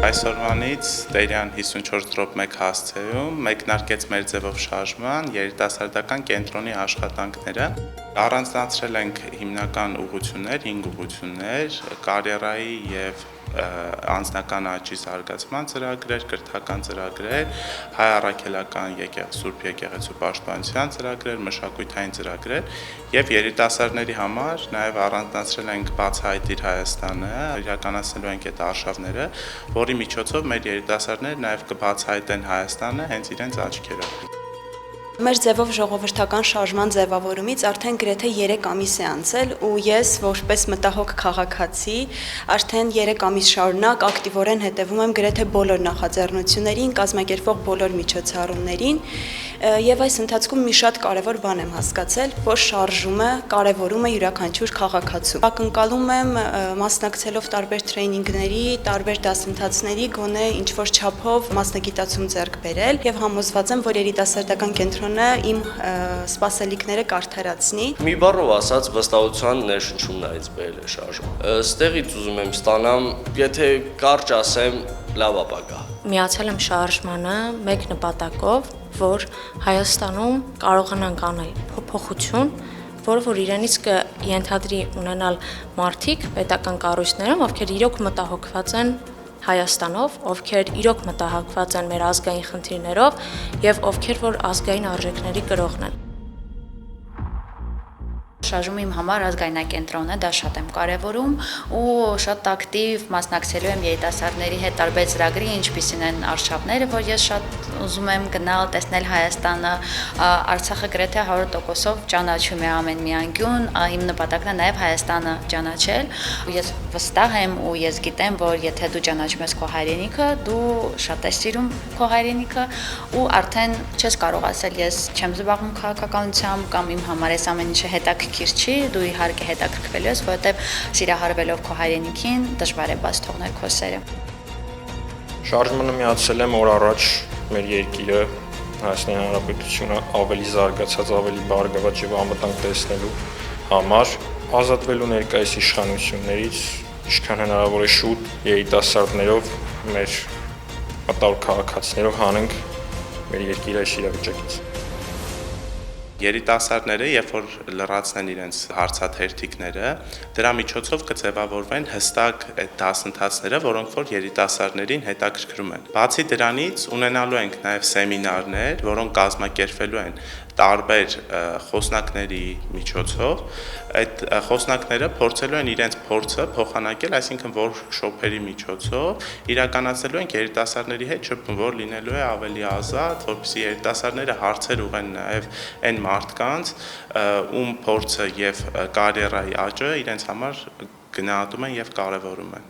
Այսօրվանից Տերյան 54/1 հասցեում մեկնարկեց մեր ձևով շարժման երիտասարդական կենտրոնի աշխատանքները։ Առանձնացրել ենք հիմնական ուղղություններ, 5 ուղղություններ, կարիերայի եւ անձնական աճի զարգացման ծրագրեր, կրթական ծրագրեր, հայ առաքելական Սուրբ եկեղեցու պաշտպանության ծրագրեր, մշակութային ծրագրեր եւ երիտասարդների համար նաեւ առանձնացրել ենք բացահայտիր Հայաստանը, իրականացնելու ենք այդ արշավները, որի միջոցով մեր երիտասարդները նաեւ կբացահայտեն Հայաստանը հենց իրենց աչքերով։ Մեր ձևով ժողովրդական շարժման ձևավորումից արդեն գրեթե 3 ամիս է անցել ու ես որպես մտահոգ քաղաքացի արդեն 3 ամիս շարունակ ակտիվորեն հետևում եմ գրեթե բոլոր նախաձեռնություններին, կազմակերպվող բոլոր միջոցառումներին եւ այս ընթացքում մի շատ կարեւոր բան եմ հասկացել, որ շարժումը կարեւորում է յուրաքանչյուր քաղաքացու։ Ակնկալում եմ մասնակցելով տարբեր տրեյնինգների, տարբեր դասընթացների գոնե ինչ-որ չափով մասնագիտացում ձեռք բերել եւ համոզված եմ, որ երիտասարդական կենտրոնը իմ սպասելիքները կարդարացնի։ Մի բառով ասած, վստահության ներշնչումներից բերել է շարժումը։ Ստեղից ուզում եմ ստանամ, եթե կարճ ասեմ, լավ ապագա։ Միացել եմ շարժմանը մեկ նպատակով, որ Հայաստանում կարողանանք անել փոփոխություն, որը որ իրենից կենթադրի ունենալ մարդիկ պետական կառույցներում, ովքեր իրոք մտահոգված են Հայաստանով, ովքեր իրոք մտահոգված են մեր ազգային խնդիրներով եւ ովքեր որ ազգային արժեքների կրողն են։ Շարժումը իմ համար ազգայնակենտրոնն է, դա շատ եմ կարևորում ու շատ ակտիվ մասնակցելու եմ երիտասարդների հետ տարբեր ծրագրի, ինչպիսին են արշավները, որ ես շատ ուզում եմ գնալ, տեսնել Հայաստանը, Արցախը գրեթե 100%-ով ճանաչում է ամեն մի անկյուն, իմ նպատակն է նաև Հայաստանը ճանաչել։ Ես վստահ եմ ու ես գիտեմ, որ եթե դու ճանաչում ես քո հայրենիքը, դու շատ ես սիրում քո հայրենիքը ու արդեն չես կարող ասել ես չեմ զբաղվում քաղաքականությամբ կամ իմ համար այս ամեն ինչը հետաքրքիր չի, դու իհարկե հետաքրքրվելու ես, որովհետև սիրահարվելով քո հայրենիքին դժվար է բաց թողնել քո սերը։ Շարժմանը միացել եմ օր առաջ մեր երկիրը Հայաստանի Հանրապետությունը ավելի զարգացած, ավելի բարգավաճ եւ անվտանգ տեսնելու համար ազատվելու ներկայիս իշխանություններից ինչքան հնարավոր է շուտ երիտասարդներով մեր մտավոր քաղաքացիներով հանենք մեր երկիրը այս իրավիճակից։ Երիտասարդները, երբ որ լրացնեն իրենց հարցաթերթիկները, դրա միջոցով կձևավորվեն հստակ այդ դասընթացները, որոնք որ երիտասարդներին հետաքրքրում են։ Բացի դրանից ունենալու ենք նաև սեմինարներ, որոնք կազմակերպվելու են տարբեր խոսնակների միջոցով, այդ խոսնակները փորձելու են իրենց փորձը փոխանակել, այսինքն workshop-երի միջոցով իրականացնելու են երիտասարդների հետ շփում, որ լինելու է ավելի ազատ, որպեսզի երիտասարդները հարցեր ուղղեն նաև այն մարդկանց, ում փորձը եւ կարիերայի աճը իրենց համար գնահատում են եւ կարեւորում են։